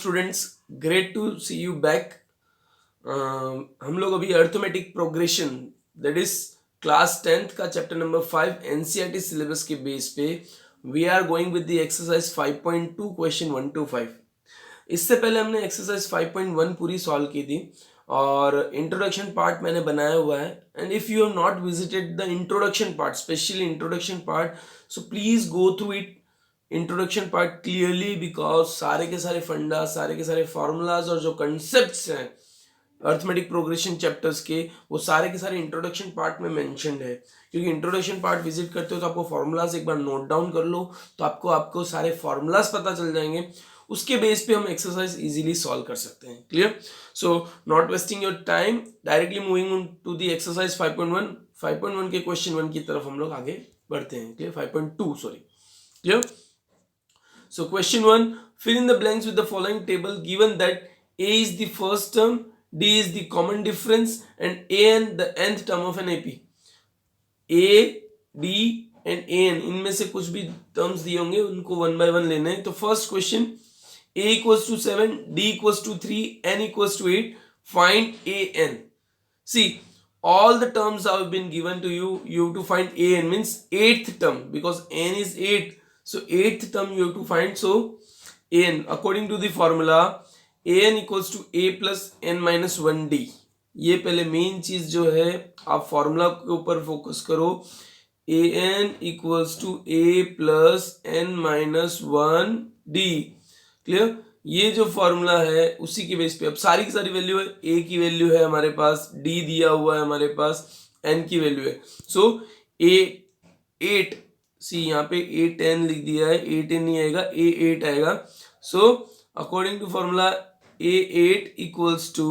Students, great to see you back. हम लोग अभी arithmetic progression that is class 10th का चैप्टर नंबर 5 एनसीईआरटी सिलेबस के base पे we are going with the exercise 5.2 question 1 to 5। इससे पहले हमने एक्सरसाइज 5.1 पूरी सॉल्व की थी और इंट्रोडक्शन पार्ट मैंने बनाया हुआ है। And if you have not visited the introduction part, specially introduction part, so please go through it introduction part clearly, because सारे के सारे फंडा, सारे के सारे फॉर्मूलाज और जो कंसेप्ट्स हैं अर्थमेटिक प्रोग्रेशन चैप्टर्स के, वो सारे के सारे इंट्रोडक्शन पार्ट में मेंशन्ड है। क्योंकि इंट्रोडक्शन पार्ट विजिट करते हो तो आपको फॉर्मूलाज एक बार नोट डाउन कर लो तो आपको सारे फॉर्मूलाज पता चल जाएंगे। उसके बेस पे हम एक्सरसाइज इजीली सॉल्व कर सकते हैं। Clear? So not wasting your time, directly moving to the exercise 5.1 के क्वेश्चन 1 की तरफ हम लोग आगे बढ़ते हैं। Clear? 5.2 sorry. Clear? So question 1, fill in the blanks with the following table given that A is the first term, D is the common difference and AN the nth term of an AP. A, D and AN इनमें से कुछ भी terms दिए होंगे उनको one by one लेने हैं। तो first question, A equals to 7, D equals to 3, N equals to 8, find AN. See, all the terms have been given to you. You have to find AN means 8th term because N is 8. So 8th term you have to find. So an according to the formula an equals to a plus n minus 1d. ये पहले main चीज जो है आप formula के ऊपर focus करो। an equals to a plus n minus 1d। Clear? ये जो फॉर्मूला है उसी के बेस पे अब सारी की सारी वैल्यू है। a की वैल्यू है हमारे पास, d दिया हुआ है हमारे पास, n की वैल्यू है। सो a 8, सी यहाँ पे A10 लिख दिया है, A10 नहीं आएगा, A8 आएगा। So according to formula A8 equals to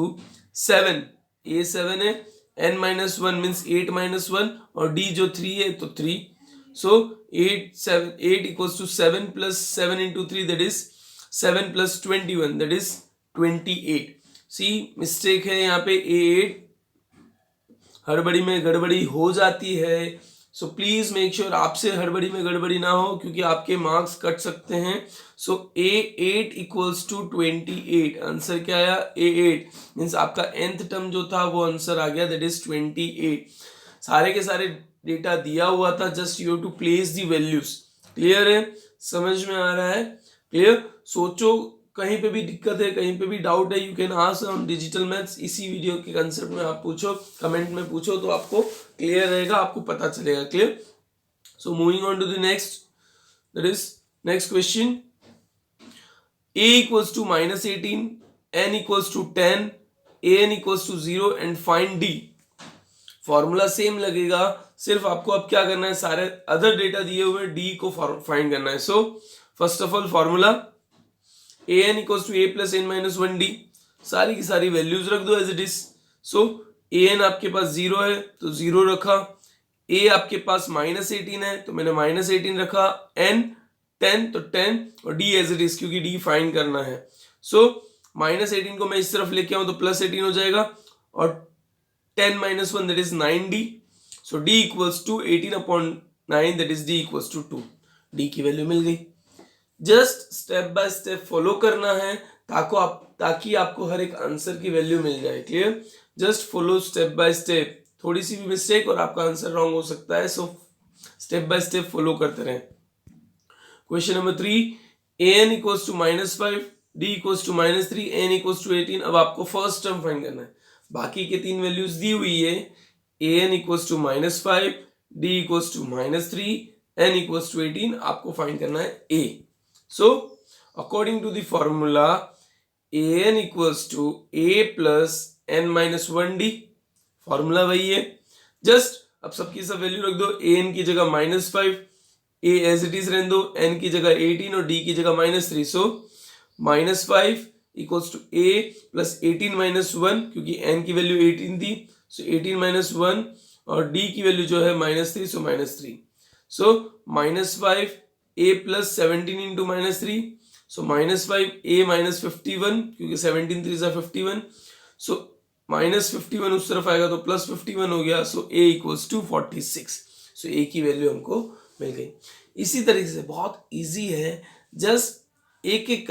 7, A7 है, n माइनस 1 मीन्स 8 माइनस 1 और D जो 3 है तो 3। So 8 equals to 7 plus 7 into 3 that is 7 plus 21 that is 28। See mistake है यहाँ पे, A8 हड़बड़ी में गड़बड़ी हो जाती है। सो प्लीज मेक श्योर आपसे हड़बड़ी में गड़बड़ी ना हो क्योंकि आपके मार्क्स कट सकते हैं। सो A8 इक्वल्स टू 28। आंसर क्या आया? A8 मीन्स आपका nth टर्म जो था वो आंसर आ गया, दैट इज 28। सारे के सारे डेटा दिया हुआ था, just you have to place the values. Clear है? समझ में आ रहा है? क्लियर? सोचो, कहीं पे भी दिक्कत है, कहीं पे भी डाउट है, you can ask on digital maths. इसी वीडियो के कंसेप्ट में आप पूछो, कमेंट में पूछो तो आपको क्लियर रहेगा, आपको पता चलेगा। Clear? So moving on to the next, that is next question. a equals to minus 18, n equals to 10, an equals to 0 and find d। Formula same लगेगा, सिर्फ आपको अब क्या करना है, सारे अदर डेटा दिए हुए d को फाइंड करना है। So first of all formula an equals to a plus n minus 1d, सारी की सारी वैल्यूज रख दो as it is. So an आपके पास 0 है तो 0 रखा, a आपके पास माइनस 18 है तो मैंने माइनस 18 रखा, n 10 तो 10 और d एज इट इज क्योंकि d फाइंड करना है। सो माइनस 18 को मैं इस तरफ लेके आऊं तो प्लस 18 हो जाएगा और 10 minus 1 that is 9d। So d equals to 18 upon 9 that is d equals to 2। d की वैल्यू मिल गई। Just step by step follow करना है ताकि आपको हर एक आंसर की वैल्यू मिल जाए। Clear? Just follow step by step, थोड़ी सी भी मिस्टेक और आपका आंसर रॉन्ग हो सकता है। So step by step follow करते रहें। Question number 3, an equals to -5, d equals to -3, n equals to 18। अब आपको फर्स्ट टर्म फाइंड करना है, बाकी के तीन वैल्यूज दी हुई है। an equals to -5, d equals to -3, n equals to 18, आपको फाइंड करना है a। So, according to the formula, an equals to a plus n minus 1d। Formula वही है, जस्ट अब सबकी सब वैल्यू रख दो। an की जगह -5, a एज इट इज रहने दो, n की जगह 18 और d की जगह -3। So -5 equals to a plus 18 minus 1 क्योंकि n की वैल्यू 18 थी। सो 18 माइनस 1 और d की वैल्यू जो है -3, सो -3। So -5 a plus 17 into -3, so -5 a minus 51 क्योंकि 17 3 51, so -51 उस तरफ आएगा तो +51 हो गया। so a equals to 46, so a की वैल्यू हमको मिल गई। इसी तरीके से बहुत इजी है, जस्ट एक एक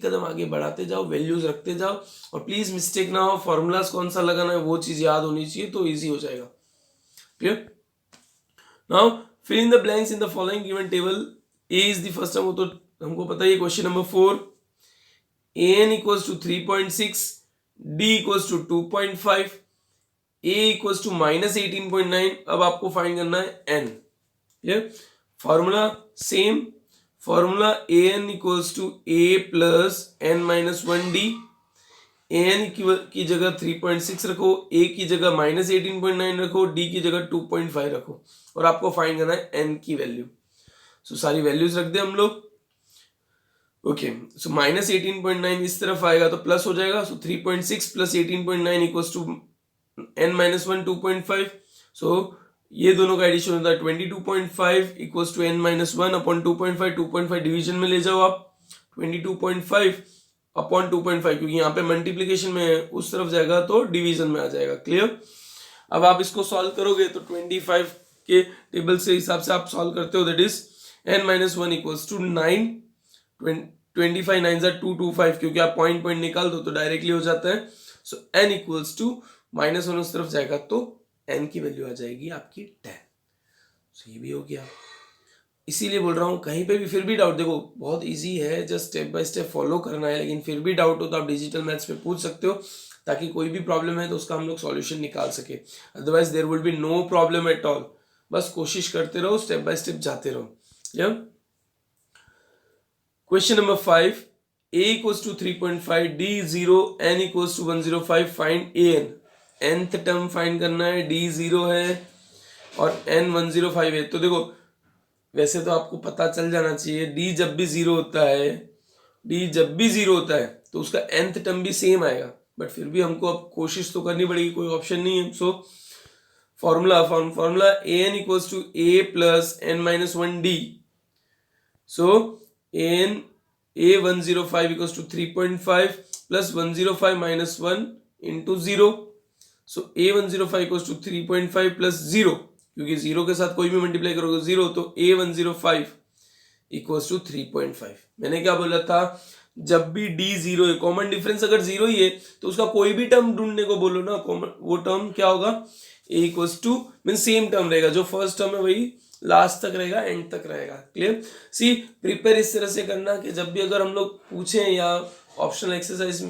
कदम आगे बढ़ाते जाओ, वैल्यूज रखते जाओ, और प्लीज मिस्टेक ना हो, फॉर्मूलाज कौन सा लगाना है वो चीज याद होनी चाहिए, तो इजी हो जाएगा। Clear? Now fill in the blanks in the following given table. A is the first term, वो तो हमको पता है। Question number 4, an equals to 3.6, d equals to 2.5, a equals to -18.9। अब आपको फाइंड करना है n। ये formula same, formula an equals to a plus n minus 1d। an की जगह 3.6 रखो, a की जगह -18.9 रखो, d की जगह 2.5 रखो, और आपको फाइंड करना है n की वैल्यू। सो सारी वैल्यूज रख दे हम लोग। ओके, सो -18.9 इस तरफ आएगा तो प्लस हो जाएगा, सो 3.6 प्लस 18.9 इक्वल्स टू n-1 2.5। सो ये दोनों का एडिशन होता है 22.5 equals to n-1 upon 2.5। 2.5 division में ले जाओ आप, 22.5 अपॉन 2.5, क्योंकि यहाँ पे मल्टीप्लीकेशन में है, उस तरफ जाएगा तो डिवीजन में आ जाएगा। क्लियर? अब आप इसको सॉल्व करोगे तो 25 के टेबल से हिसाब से आप सॉल्व करते हो, that is n-1 equals to 9, 25 9 225, क्योंकि आप पॉइंट पॉइंट निकाल दो तो डायरेक्टली हो जाता है। सो n इक्वल्स टू -1 उस तरफ जाएगा तो n की वैल्यू आ जाएगी आपकी 10। सो ये भी हो गया। इसीलिए बोल रहा हूँ कहीं पे भी फिर भी डाउट, देखो बहुत इजी है, just step by step follow करना है, लेकिन फिर भी डाउट हो तो आप डिजिटल मैथ्स पे पूछ सकते हो, ताकि कोई भी प्रॉब्लम है तो उसका हम लोग सॉल्यूशन निकाल सके। Otherwise there will be no problem at all. बस कोशिश करते रहो, स्टेप बाय स्टेप जाते रहो। या question number 5, a equals to 3.5, d 0, n equals to 105, find an। nth term find करना है, d 0 है और n 105 है। तो देखो वैसे तो आपको पता चल जाना चाहिए, d जब भी 0 होता है, d जब भी 0 होता है तो उसका nth टर्म भी सेम आएगा, बट फिर भी हमको अब कोशिश तो करनी पड़ेगी, कोई ऑप्शन नहीं है। So formula an equals to a plus n-1d। So an a105 equals to 3.5 plus 105 minus 1 into 0। So a105 equals to 3.5 plus 0, क्योंकि 0 के साथ कोई भी मल्टीप्लाई करोगे 0, तो a105 equals to 3.5। मैंने क्या बोला था, जब भी d 0 है, कॉमन डिफरेंस अगर 0 ही है तो उसका कोई भी टर्म ढूंढने को बोलो ना, कॉमन वो टर्म क्या होगा, a equals to mean same term रहेगा, जो फर्स्ट टर्म है वही लास्ट तक रहेगा, एंड तक रहेगा। क्लियर? सी प्रिपेयर इस तरह से करना कि जब भी अगर हम लोग पूछें या ऑप्शनल एक्सरसाइज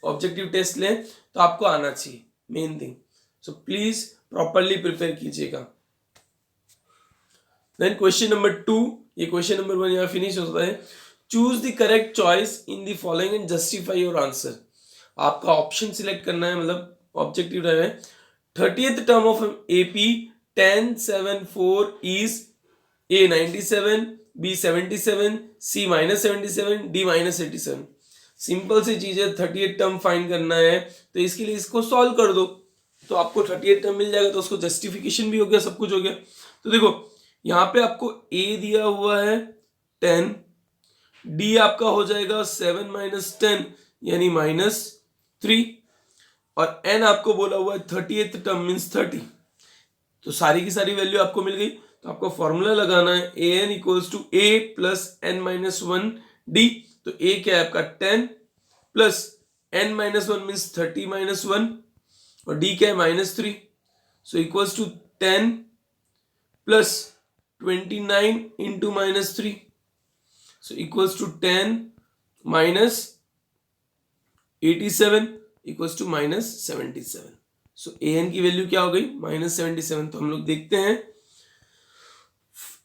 ऑब्जेक्टिव टेस्ट लें तो आपको आना चाहिए, main thing. So please properly prepare कीजिएगा। देन क्वेश्चन नंबर 2, ये क्वेश्चन नंबर 1 यहाँ फिनिश होता है। Choose the correct choice in the following and justify your answer. आपका ऑप्शन सिलेक्ट करना है, मतलब ऑब्जेक्टिव है। 30th term of AP 1074 is A 97, B 77, C -77, D -87। Simple सी चीज है, 38 टर्म फाइंड करना है, तो इसके लिए इसको सॉल्व कर दो तो आपको 38 टर्म मिल जाएगा, तो उसको जस्टिफिकेशन भी हो गया, सब कुछ हो गया। तो देखो यहाँ पे आपको A दिया हुआ है 10, D आपका हो जाएगा 7 - 10 यानी -3, और n आपको बोला हुआ है 30th टर्म मीन्स 30। तो सारी की सारी वैल्यू आपको मिल गई, तो आपको फॉर्मूला लगाना है an equals to a plus n-1d। तो a क्या है आपका 10 प्लस n-1 मीन्स 30 - 1, और d क्या है -3। So equals to 10 plus 29 into -3, so equals to 10 minus 87 equals to -77। So an की वैल्यू क्या हो गई, -77। तो हम लोग देखते हैं,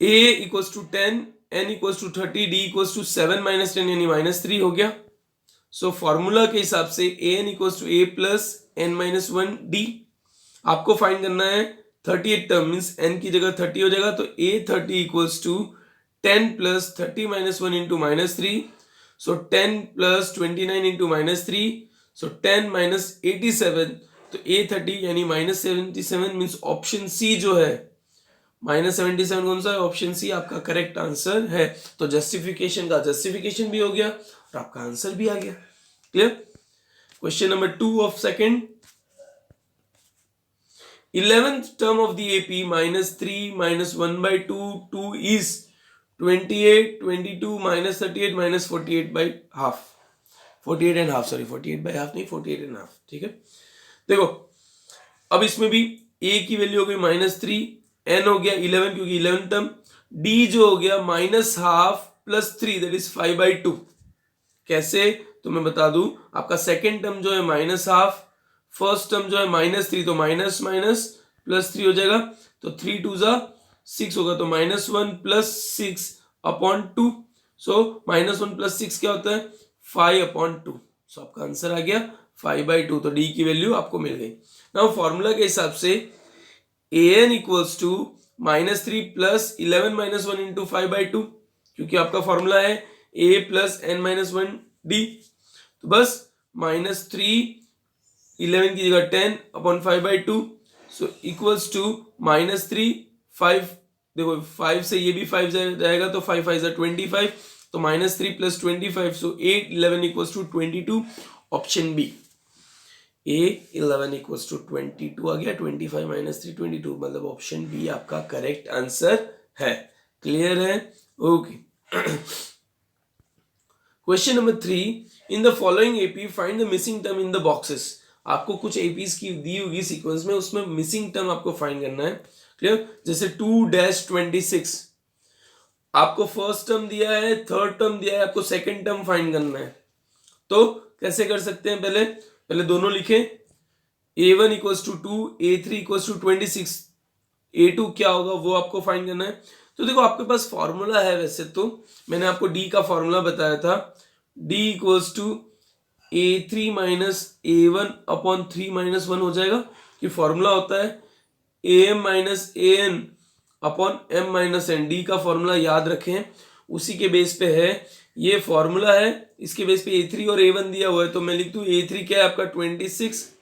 a equals to 10, n equals to 30, d equals to 7 - 10 यानी -3 हो गया। सो फॉर्मूला के हिसाब से an equals to a plus n-1d। आपको फाइंड करना है 38 टर्म मीन्स n की जगह 30 हो जाएगा, तो a 30 equals to 10 plus 30 - 1 into -3। So 10 plus 29 into -3, so 10 - 87, तो a30 यानी -77 मीन्स ऑप्शन सी जो है, -77 कौन सा है, ऑप्शन सी आपका करेक्ट आंसर है। तो जस्टिफिकेशन का जस्टिफिकेशन भी हो गया और आपका आंसर भी आ गया। Clear? Question number 2 of second, 11th term of the AP -3 - 1/2 2 is 28, 22 minus 38 minus 48/2, 48.5, sorry 48/2 नहीं, 48.5, ठीक है। देखो अब इसमें भी a की वैल्यू हो गई -3, n हो गया 11 क्योंकि 11 टर्म, d जो हो गया -12 + 3 दैट इज 5/2। कैसे, तो मैं बता दूं, आपका सेकेंड टर्म जो है -12, फर्स्ट टर्म जो है -3, तो माइनस माइनस +3 हो जाएगा, तो 3 2 ज़ा 6 होगा, तो -1 + 6/2, सो -1 + 6 क्या होता है 5/2, सो आपका आंसर आ गया 5/2, तो डी की वैल्यू आपको मिल गई। नाउ फॉर्मूला के हिसाब से an इक्वल्स टू -3 + 11 - 1 इंटू 5/2, क्योंकि आपका फॉर्मूला है a + n - 1 d, तो बस -3 11 की जगह 10/5/2, सो इक्वल्स टू -3 5, देखो 5 से ये भी 5 जाएगा, तो 5 5 25, तो -3 + 25, so 8 11 equals to 22, option B a 11 equals to 22 आ गया, 25 - 3 22, मतलब ऑप्शन बी आपका करेक्ट आंसर है। क्लियर है, okay. Question number 3, in the following AP find the missing term in the boxes. आपको कुछ एपीज की दी होगी सीक्वेंस में, उसमें मिसिंग टर्म आपको फाइंड करना है। क्लियर, जैसे 2-26 आपको फर्स्ट टर्म दिया है, थर्ड टर्म दिया है, आपको सेकंड टर्म फाइंड करना है, तो कैसे कर सकते हैं, पहले दोनों लिखें, a1 equals to 2, a3 equals to 26, a2 क्या होगा वो आपको फाइंड करना है। तो देखो आपके पास फॉर्मूला है, वैसे तो मैंने आपको d का फॉर्मूला बताया था, d equals to a3 minus a1/3 - 1 हो जाएगा, कि फॉर्मूला होता है am minus an upon m minus n, D का फॉर्मूला याद रखें, उसी के बेस पे है ये फॉर्मूला है, इसके बेस पे a3 और a1 दिया हुआ है, तो मैं लिख दूं a3 क्या है आपका 26,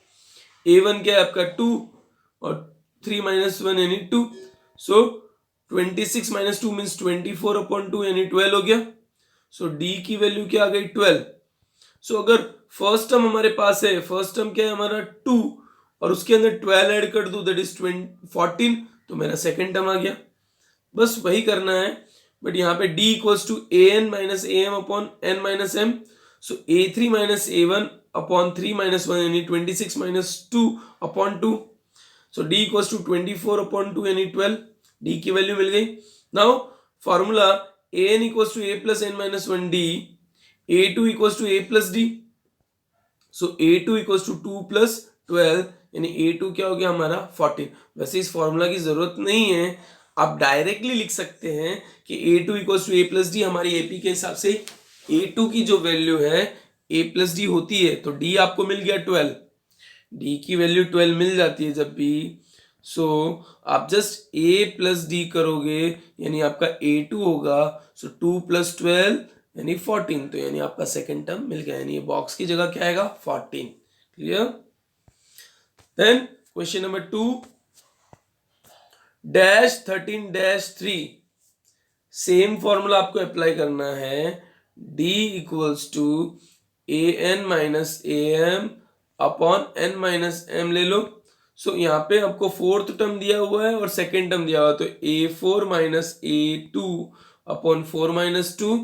a1 क्या है आपका 2 और 3 - 1 यानी 2, सो 26 - 2 मीन्स 24/2 यानी 12 हो गया, सो d की वैल्यू क्या आ गई 12। सो अगर फर्स्ट टर्म हमारे पास है, फर्स्ट टर्म क्या है हमारा 2 और उसके अंदर 12 ऐड कर दूं दैट इज 14, तो मेरा सेकंड टर्म आ गया, बस वही करना है। बट यहाँ पे d equals to an minus am upon n minus m, so a3 minus a1 upon 3 - 1 यानी 26 - 2/2, सो d इक्वल्स टू 24/2 यानी 12, d की वैल्यू मिल गई। Now formula an equals to a plus n minus 1 d, a2 equals to a plus d, so a2 equals to 2 + 12 यानी a2 क्या हो गया हमारा 14। वैसे इस फॉर्मूला की जरूरत नहीं है, आप डायरेक्टली लिख सकते हैं कि a2 equals to a plus D, हमारी एपी के हिसाब से a2 की जो वैल्यू है a प्लस डी होती है, तो d आपको मिल गया 12, d की वैल्यू 12 मिल जाती है जब भी, सो आप जस्ट a प्लस डी करोगे यानी आपका a2 होगा, सो 2 + 12 यानी 14, तो यानी आपका सेकंड टर्म मिल गया, यानी ये बॉक्स की जगह क्या आएगा 14। Clear, then question number 2, -13-3, same formula आपको अप्लाई करना है, d equals to an minus am upon n minus m ले लो। सो यहाँ पे आपको फोर्थ टर्म दिया हुआ है और सेकेंड टर्म दिया हुआ है, तो a4 माइनस a2 अपॉन 4 - 2,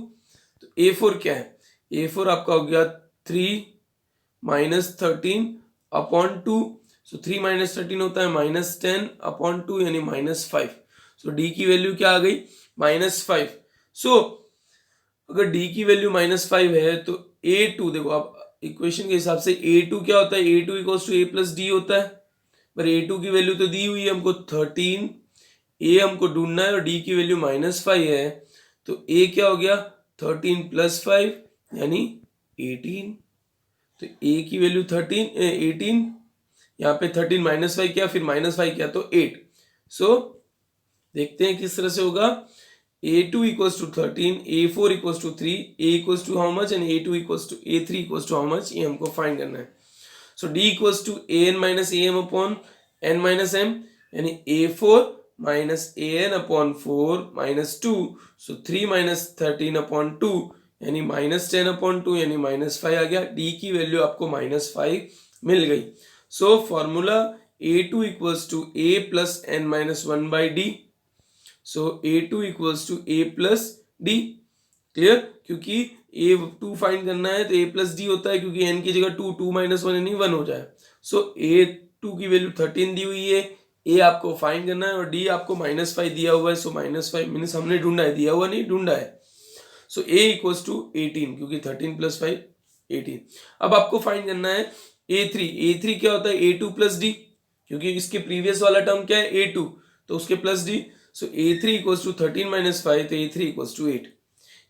तो a4 क्या है, a4 आपका हो गया 3 - 13/2, सो 3 - 13 होता है -10/2 यानी -5, सो d की वैल्यू क्या आ गई -5। सो अगर d की वैल्यू -5 है तो a2, देखो आप इक्वेशन के हिसाब से a2 क्या होता है, a2 equals to a plus D होता है, पर a2 की वैल्यू तो दी हुई है हमको 13, a हमको ढूंढना है और d की वैल्यू -5 है, तो a क्या हो गया 13 + 5 यानी 18, तो a की वैल्यू 18, यहाँ पे 13 -5 क्या, फिर -5 क्या, तो 8। सो देखते हैं किस तरह से होगा, a2 equals to 13, a4 equals to 3, a equals to how much and a2 equals to a3 equals to how much, ये हमको फाइंड करना है। So d equals to an minus am upon n minus m, यानी a4 minus an upon 4 minus 2, सो 3 - 13/2 यानी -10/2 यानी -5 आ गया, d की वैल्यू आपको -5 मिल गई। So formula a2 equals to a plus n - 1 by d, so a2 equals to a plus D. Clear, क्योंकि A2 फाइंड करना है तो A प्लस डी होता है, क्योंकि n की जगह 2, 2 माइनस 1 यानी 1 हो जाए। सो A2 की वैल्यू 13 दी हुई है, A आपको फाइंड करना है और D आपको -5 दिया हुआ है। सो -5 मीन्स हमने ढूंढा है, दिया हुआ नहीं ढूंढा है। सो A इक्वल्स टू 18, क्योंकि 13 प्लस 5 18। अब आपको फाइंड करना है A3 क्या होता है, A2 प्लस डी, क्योंकि इसके प्रीवियस वाला टर्म क्या है A2, तो उसके plus D. So A3 equals to 13 minus 5, तो A3 इक्वल्स टू 8।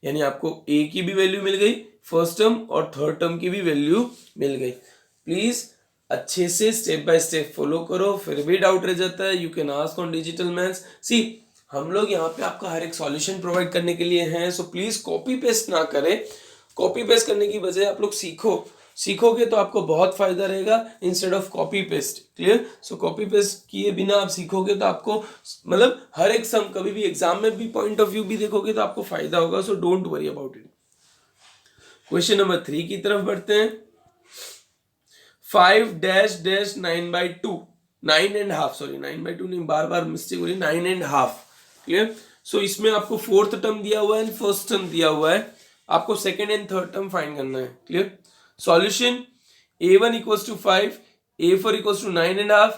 यानी आपको A की भी वैल्यू मिल गई फर्स्ट टर्म और थर्ड टर्म की भी वैल्यू मिल गई। प्लीज अच्छे से स्टेप बाय स्टेप फॉलो करो, फिर भी डाउट रह जाता है you can ask on digital maths. See हम लोग यहाँ पे आपका हर एक सॉल्यूशन प्रोवाइड करने के लिए हैं, सो प्लीज कॉपी पेस्ट ना करें। कॉपी पेस्ट करने की बजाय आप लोग सीखोगे तो आपको बहुत फायदा रहेगा instead of copy paste. Clear, so copy paste किए बिना आप सीखोगे तो आपको मतलब हर एक सम कभी भी एग्जाम में भी पॉइंट ऑफ व्यू भी देखोगे तो आपको फायदा होगा। So don't worry about it. Question number 3 की तरफ बढ़ते हैं। 5-9/2, 9.5, सॉरी 9/2 नहीं, बार बार मिस्टेक हो रही, 9.5। क्लियर, सो इसमें आपको फोर्थ टर्म दिया हुआ है, फर्स्ट टर्म दिया हुआ है, आपको second and third term find करना है। Clear, solution A1 equals to 5, A4 equals to 9.5,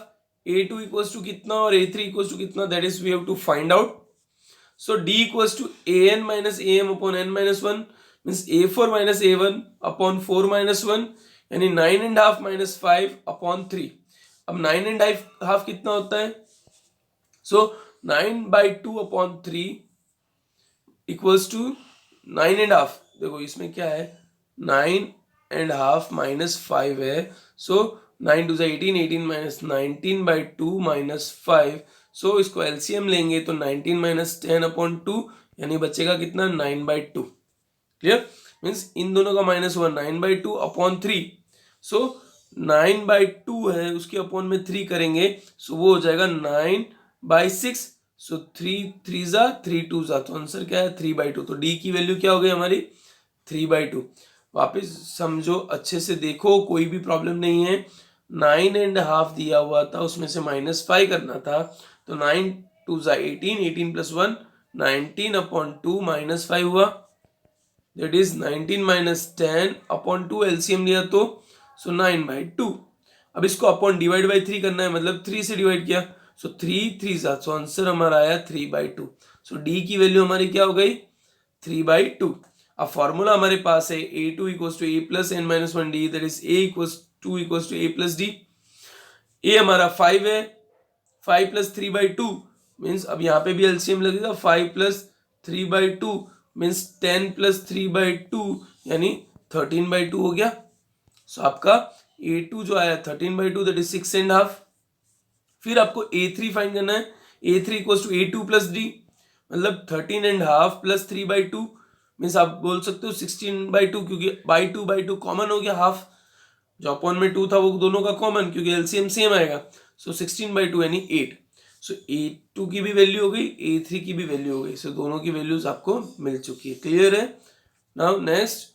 A2 equals to कितना और A3 इक्वल्स टू कितना, that is we have to find out. So D equals to AN minus AM upon n minus 1 means A4 minus A1 upon 4 minus 1, यानी 9.5 minus 5 upon 3। अब 9.5 कितना होता है, सो 9/2 upon 3 equals to 9.5। देखो इसमें क्या है, 9.5 माइनस 5 है, सो 9 2 18, 18 माइनस 19/2 माइनस 5। सो इसको एलसीएम लेंगे तो 19 माइनस 10 अपॉन 2, यानी बचेगा कितना, 9/2। क्लियर, मीन्स इन दोनों का माइनस हुआ 9/2 अपॉन 3। सो 9/2 है, उसके अपॉन में 3 करेंगे, सो वो हो जाएगा 9/6। सो 3 3 जा 3 2 जा, तो आंसर क्या है 3/2। तो डी की वैल्यू क्या हो गई हमारी 3/2। वापिस समझो, अच्छे से देखो, कोई भी प्रॉब्लम नहीं है। 9.5 दिया हुआ था, उसमें से -5 करना था, तो 9 2 जा 18, 18 प्लस 1 19 अपॉन 2 माइनस 5 हुआ, that is 19 minus 10 upon 2, LCM लिया तो सो 9/2। अब इसको अपॉन डिवाइड बाई 3 करना है, मतलब 3 से डिवाइड किया, सो 3 3 जा, सो आंसर हमारा आया 3/2। सो डी की वैल्यू हमारी क्या हो गई 3/2। अब फॉर्मूला हमारे पास है A2 equals to A plus n minus 1 D, that is A equals to A plus D. A हमारा 5 है, 5 प्लस 3/2 मीन्स, अब यहाँ पे भी एलसीएम लगेगा, 5 प्लस 3/2 मीन्स 10 प्लस 3/2 यानी 13/2 हो गया। सो आपका A2 जो आया 13/2, दैट इज 6.5। फिर आपको A3 फाइंड करना है, A3 equals to A2 plus D, मतलब 13.5 प्लस 3/2 मीन्स आप बोल सकते हो 16/2, क्योंकि बाई टू कॉमन हो गया, हाफ जो अपॉन में 2 था वो दोनों का कॉमन, क्योंकि एलसीएम सेम आएगा। सो 16/2 यानी 8। सो A2 की भी वैल्यू हो गई, A3 की भी वैल्यू हो गई, सो दोनों की वैल्यूज आपको मिल चुकी है। क्लियर है? नाउ नेक्स्ट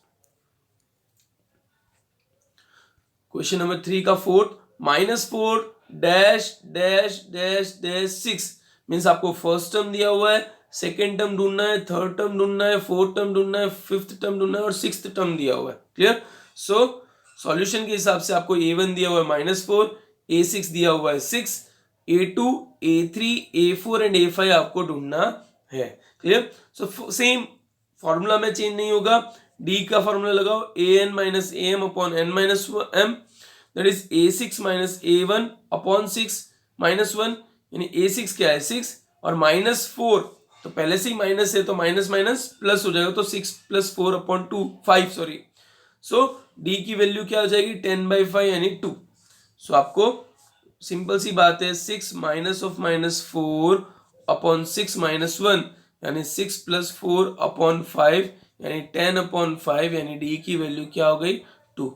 क्वेश्चन नंबर 3 का fourth, -4 dash dash dash dash 6 means आपको फर्स्ट टर्म दिया हुआ है, सेकेंड टर्म ढूंढना है, थर्ड टर्म ढूंढना है, फोर्थ टर्म ढूंढना है, फिफ्थ टर्म ढूंढना है और सिक्स्थ टर्म दिया हुआ है। क्लियर? सो सॉल्यूशन के हिसाब से आपको A1 दिया हुआ है -4, A6 दिया हुआ है 6, A2, A3, A4 and A5 आपको ढूंढना है। क्लियर? सो सेम फॉर्मूला में चेंज नहीं होगा, डी का फॉर्मूला लगाओ an minus am upon n minus m, that is A6 minus A1 upon 6 minus 1, यानी A6 क्या है 6 और -4, तो पहले से ही माइनस है तो माइनस माइनस प्लस हो जाएगा, तो 6 प्लस 4 अपॉन 2 5 सॉरी। सो डी की वैल्यू क्या हो जाएगी 10/5 यानी 2। सो आपको सिंपल सी बात है, 6 माइनस ऑफ -4 अपॉन 6 माइनस 1 यानी 6 प्लस 4 अपॉन 5 यानी 10 अपॉन 5, यानी डी की वैल्यू क्या हो गई 2।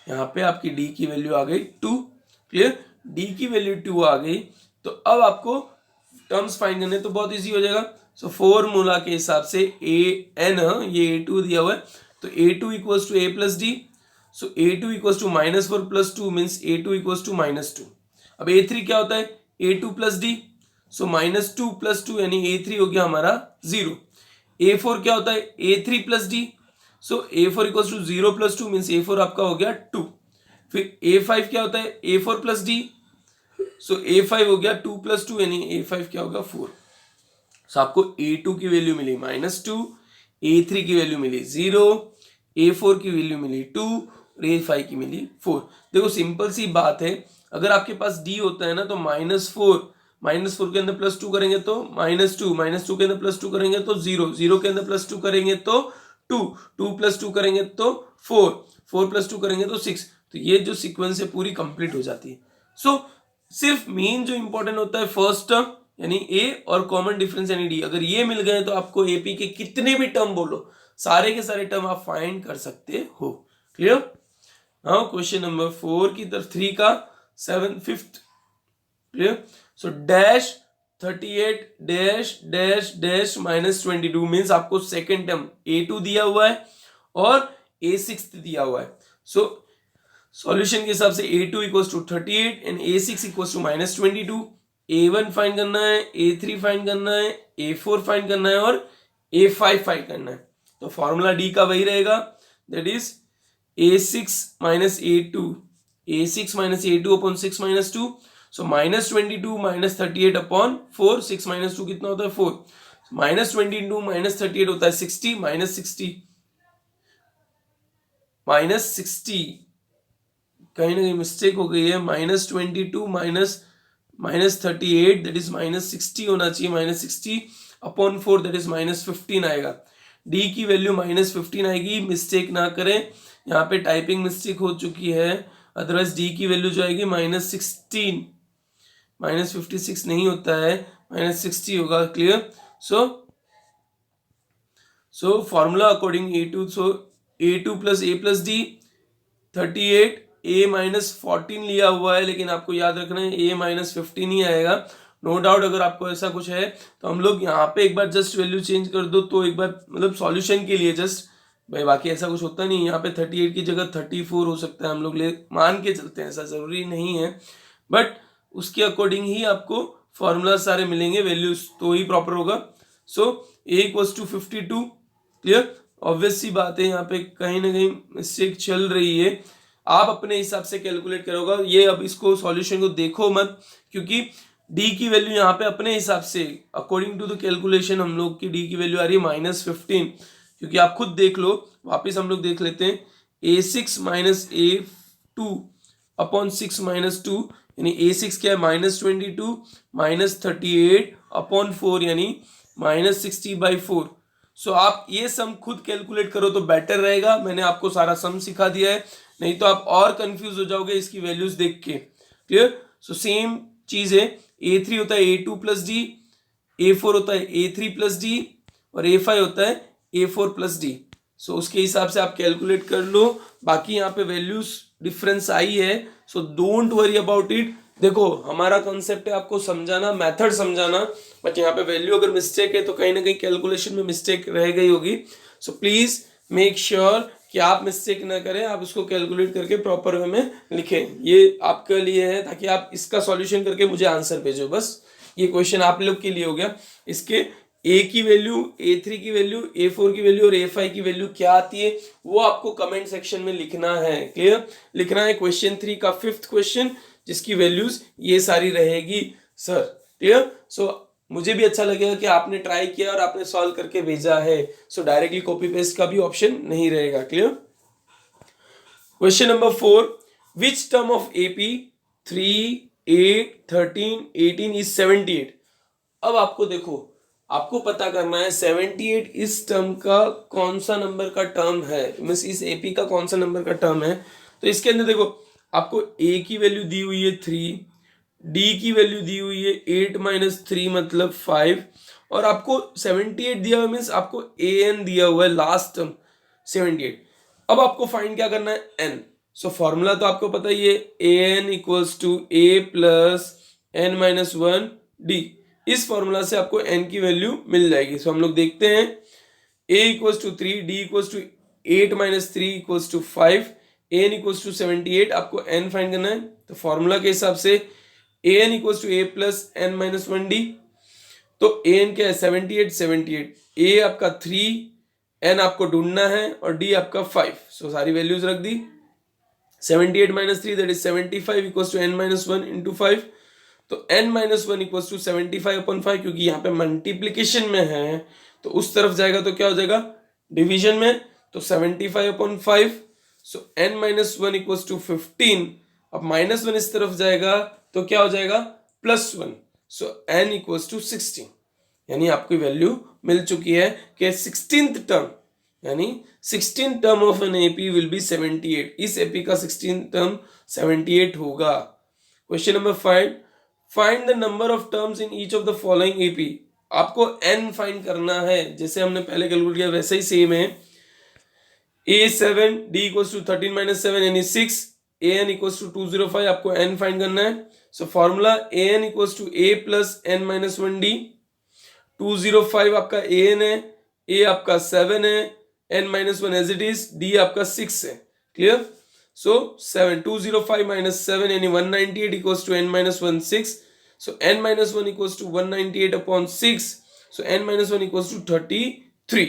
यहाँ पे आपकी डी की वैल्यू आ गई 2। क्लियर? डी की वैल्यू 2 आ गई, तो अब आपको टर्म्स फाइंड करने तो बहुत इजी हो जाएगा। सो फॉर्मूला के हिसाब से an, ये A2 दिया हुआ है, तो A2 equals to A plus D. So A2 equals to -4 plus 2 means A2 equals to -2। अब A3 क्या होता है A2 प्लस डी, सो -2 प्लस 2 यानी A3 हो गया हमारा 0। A4 क्या होता है, A3 plus D, so A4 equals to 0 plus 2 means A4 आपका हो गया 2। फिर A5 क्या होता है, A4 प्लस डी, सो A5 हो गया 2 प्लस 2 यानी A5 क्या होगा 4। सो आपको A2 की वैल्यू मिली -2, A3 की वैल्यू मिली 0, A4 की वैल्यू मिली 2 और A5 की मिली 4। देखो सिंपल सी बात है, अगर आपके पास D होता है ना तो -4 के अंदर +2 करेंगे तो -2 के अंदर +2 करेंगे तो 0 के अंदर +2 करेंगे तो 2 + 2 करेंगे तो 4 + 2 करेंगे तो 6। तो ये जो सीक्वेंस है पूरी कंप्लीट हो जाती है। सो सिर्फ मेन जो इंपॉर्टेंट होता है फर्स्ट टर्म यानी ए और कॉमन डिफरेंस यानी डी, अगर ये मिल गए तो आपको एपी के कितने भी टर्म बोलो सारे के सारे टर्म आप फाइंड कर सकते हो। क्लियर? नाउ क्वेश्चन नंबर 4 की तरफ 3 का 5th। Clear? So dash 38 dash dash dash -22 means आपको सेकेंड टर्म A2 दिया हुआ है और A6 दिया हुआ है। सो सॉल्यूशन के हिसाब से A2 equals to 38 and A6 equals to -22। A1 find करना है, A3 फाइंड करना है, A4 फाइंड करना है और A5 फाइंड करना है। तो फॉर्मूला D का वही रहेगा, that is A6 A2 upon 6 - 2। So -22 -38 upon 4, 6 - 2 कितना होता है 4। -22 -38 होता है 60, -60 कहीं ना कहीं मिस्टेक हो गई है, -22 -38 दैट इज -60 होना चाहिए, -60 अपॉन 4 दैट इज -15 आएगा। डी की वैल्यू -15 आएगी, मिस्टेक ना करें, यहाँ पे टाइपिंग मिस्टेक हो चुकी है। अदरवाइज डी की वैल्यू जो आएगी -16, -56 नहीं होता है, -60 होगा। Clear? So formula according A2, so A2 + A + D 38, A -14 लिया हुआ है लेकिन आपको याद रखना है A -15 ही आएगा। नो डाउट अगर आपको ऐसा कुछ है तो हम लोग यहाँ पे एक बार जस्ट वैल्यू चेंज कर दो तो एक बार मतलब सॉल्यूशन के लिए जस्ट भाई, बाकी ऐसा कुछ होता नहीं। यहाँ पे 38 की जगह 34 हो सकता है, हम लोग ले मान के चलते हैं, ऐसा जरूरी नहीं है, बट उसके अकॉर्डिंग ही आपको फॉर्मूला सारे मिलेंगे, वैल्यूज तो ही प्रॉपर होगा। सो A = 52। क्लियर? ऑब्वियस सी बात है, यहाँ पे कहीं ना कहीं मिस्टेक चल रही है, आप अपने हिसाब से कैलकुलेट करोगे ये। अब इसको सॉल्यूशन को देखो मत, क्योंकि डी की वैल्यू यहाँ पे अपने हिसाब से अकॉर्डिंग टू द कैलकुलेशन हम लोग की डी की वैल्यू आ रही है -15, क्योंकि आप खुद देख लो, वापिस हम लोग देख लेते हैं। A6 - A2 अपॉन 6 - 2 यानी A6 क्या है -22 -38 अपॉन 4 यानी -60/4। सो आप ये सम खुद कैलकुलेट करो तो बेटर रहेगा, मैंने आपको सारा सम सिखा दिया है, नहीं तो आप और कंफ्यूज हो जाओगे इसकी वैल्यूज देख के। क्लियर? सो सेम चीज है, A3 होता है A2 + D, A4 होता है A3 + D और A5 होता है A4 + D। सो उसके हिसाब से आप कैलकुलेट कर लो। बाकी यहाँ पे वैल्यूज डिफरेंस आई है, so don't worry about it. देखो हमारा कॉन्सेप्ट है आपको समझाना, मेथड समझाना, बट यहाँ पे वैल्यू अगर मिस्टेक है तो कहीं ना कहीं कैलकुलेशन में मिस्टेक रह गई होगी। सो प्लीज मेक श्योर कि आप मिस्टेक ना करें, आप इसको कैलकुलेट करके प्रॉपर वे में लिखें। ये आपके लिए है ताकि आप इसका सॉल्यूशन करके मुझे आंसर भेजो, बस ये क्वेश्चन आप लोग के लिए हो गया। इसके A की वैल्यू, A3 की वैल्यू, A4 की वैल्यू और A5 की वैल्यू क्या आती है वो आपको कमेंट सेक्शन में लिखना है। क्लियर? लिखना है क्वेश्चन 3 का 5th क्वेश्चन, जिसकी वैल्यूज ये सारी रहेगी सर। क्लियर? सो मुझे भी अच्छा लगेगा कि आपने ट्राई किया और आपने सॉल्व करके भेजा है। सो डायरेक्टली कॉपी पेस्ट का भी ऑप्शन नहीं रहेगा। Clear? Question number 4, which term of AP 3, 8, 13, 18 is 78। अब आपको देखो, आपको पता करना है 78 इस टर्म का कौन सा नंबर का टर्म है, मींस इस AP का कौन सा नंबर का टर्म है। तो इसके अंदर देखो आपको A की वैल्यू दी हुई है 3, D की वैल्यू दी हुई है 8 - 3 मतलब 5, और आपको 78 दिया हुआ मीन्स आपको AN दिया हुआ है लास्ट टर्म 78। अब आपको फाइंड क्या करना है N। सो फॉर्मूला तो आपको पता ही है, AN = A + N - 1 D। इस फॉर्मूला से आपको n की वैल्यू मिल जाएगी। सो हम लोग देखते हैं, A = 3, D = 8 - 3 = 5, AN = 78, आपको n फाइंड करना है। तो फॉर्मूला के हिसाब से AN = A + N - 1 D, तो an क्या है 78 78, a आपका 3, n आपको ढूंढना है और d आपका 5। सो सारी वैल्यूज रख दी। 78 minus 3 that is 75 equals to n minus 1 into 5। तो n minus 1 equals to 75 upon 5, क्योंकि यहाँ पे मल्टीप्लीकेशन में है तो उस तरफ जाएगा तो क्या हो जाएगा डिवीजन में, तो 75 upon 5। So n minus 1 equals to 15। अब माइनस 1 इस तरफ जाएगा तो क्या हो जाएगा +1। सो n equals to 16, यानी आपकी वैल्यू मिल चुकी है कि 16th टर्म यानी 16th term of an AP will be 78। इस एपी का 16th टर्म 78 होगा। Question number 5, find the number of terms in each of the following AP. आपको n फाइंड करना है, जैसे हमने पहले कैलकुलेट किया वैसे ही सेम है। a7 d equals to 13 minus 7 यानी 6, an equals to 205, आपको n फाइंड करना है। So formula an equals to a plus n minus 1d। 205 आपका an है, a आपका 7 है, n minus 1 as it is, d आपका 6 है। क्लियर? सो 7 205 minus 7 यानी 198 equals to n minus 1 6। so n minus 1 equals to 198 upon 6। so n minus 1 equals to 33।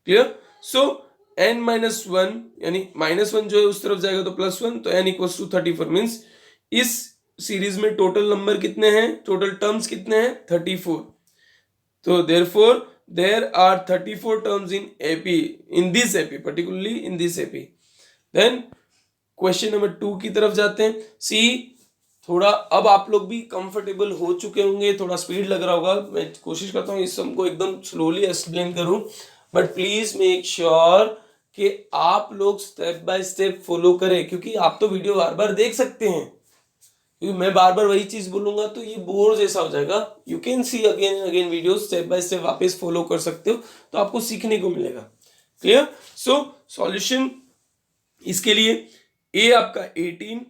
Clear? So n minus 1 यानी -1 जो है उस तरफ जाएगा तो +1, तो n equals to 34 मीन्स इस सीरीज में टोटल नंबर कितने हैं, टोटल टर्म्स कितने हैं 34। तो therefore there are 34 terms in AP, in this AP, particularly in this AP। then question number 2 की तरफ जाते हैं। सी थोड़ा अब आप लोग भी कंफर्टेबल हो चुके होंगे, थोड़ा स्पीड लग रहा होगा, मैं कोशिश करता हूँ इस सबको एकदम स्लोली एक्सप्लेन करूँ, बट प्लीज मेक श्योर कि आप लोग स्टेप बाय स्टेप फॉलो करें, क्योंकि आप तो वीडियो बार बार देख सकते हैं, क्योंकि मैं बार बार वही चीज बोलूंगा तो ये बोर जैसा हो जाएगा। You can see again and again video, step by step वापस फॉलो कर सकते हो तो आपको सीखने को मिलेगा। क्लियर? सो सॉल्यूशन इसके लिए a आपका 18,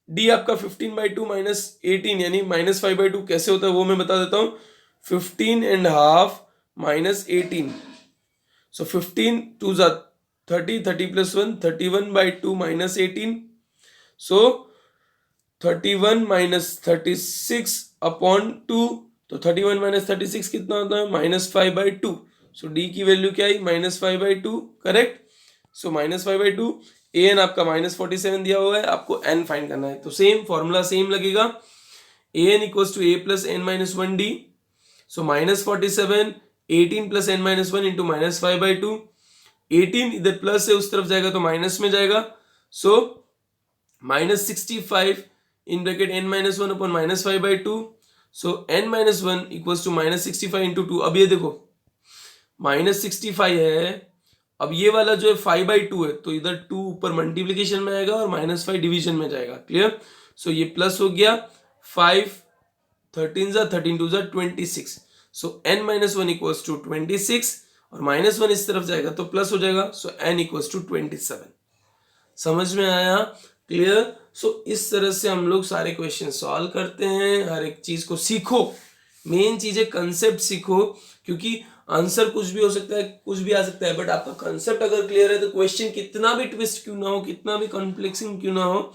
d आपका 15/2 माइनस 18 यानी -5/2 कैसे होता है वो मैं बता देता हूँ। 15.5 माइनस 18, सो 15 2 30, 30 + 1 31/2 माइनस 18। सो 31 माइनस 36 अपॉन 2, तो 31 माइनस 36 कितना होता है -5/2। सो d की वैल्यू क्या आई -5/2, करेक्ट? सो -5/2, an आपका -47 दिया हुआ है, आपको n फाइंड करना है, तो सेम फॉर्मूला सेम लगेगा। an equals to a plus n minus 1d। So -47 18 plus n minus 1 into -5/2। 18 इधर प्लस है उस तरफ जाएगा तो माइनस में जाएगा, सो -65 in bracket n minus 1 upon -5/2। so n minus 1 equals to -65 into 2। अब ये देखो -65 है, अब ये वाला जो है 5/2 है, तो इधर 2 ऊपर मल्टीप्लीकेशन में आएगा और -5 डिवीजन में जाएगा। क्लियर? सो ये प्लस हो गया, 5 13 13 2 26। सो n minus 1 equals to 26 और -1 इस तरफ जाएगा तो प्लस हो जाएगा, सो n equals to 27। समझ में आया? क्लियर? सो इस तरह से हम लोग सारे क्वेश्चन सॉल्व करते हैं। हर एक चीज को सीखो, मेन चीज है कंसेप्ट सीखो, क्योंकि आंसर कुछ भी हो सकता है, कुछ भी आ सकता है, बट आपका कंसेप्ट अगर क्लियर है तो क्वेश्चन कितना भी ट्विस्ट क्यों ना हो, कितना भी कॉम्प्लेक्सिंग क्यों ना हो,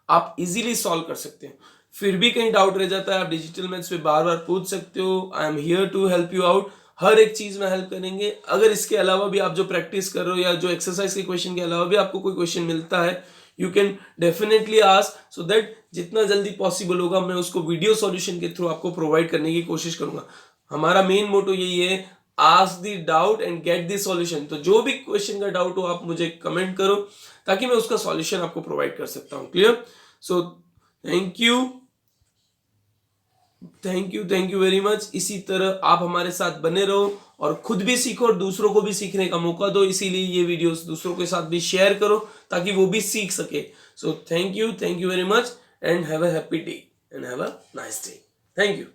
आप इजीली सॉल्व कर सकते हैं। फिर भी कहीं डाउट रह जाता है, आप डिजिटल मैथ्स पे बार बार पूछ सकते हो। I am here to help you out, हर एक चीज में हेल्प करेंगे। अगर इसके अलावा भी आप जो प्रैक्टिस कर रहे हो या जो एक्सरसाइज के क्वेश्चन के अलावा भी आपको कोई क्वेश्चन मिलता है, you can definitely ask, so that जितना जल्दी पॉसिबल होगा मैं उसको वीडियो सॉल्यूशन के थ्रू आपको प्रोवाइड करने की कोशिश करूंगा। हमारा मेन मोटो यही है, ask the doubt and get the solution. तो जो भी क्वेश्चन का डाउट हो आप मुझे कमेंट करो ताकि मैं उसका सॉल्यूशन आपको प्रोवाइड कर सकता हूं। Clear? So thank you very much. इसी तरह आप हमारे साथ बने रहो और खुद भी सीखो और दूसरों को भी सीखने का मौका दो, इसीलिए ये वीडियोस दूसरों के साथ भी शेयर करो ताकि वो भी सीख सके। So thank you very much and have a happy day and have a nice day. Thank you.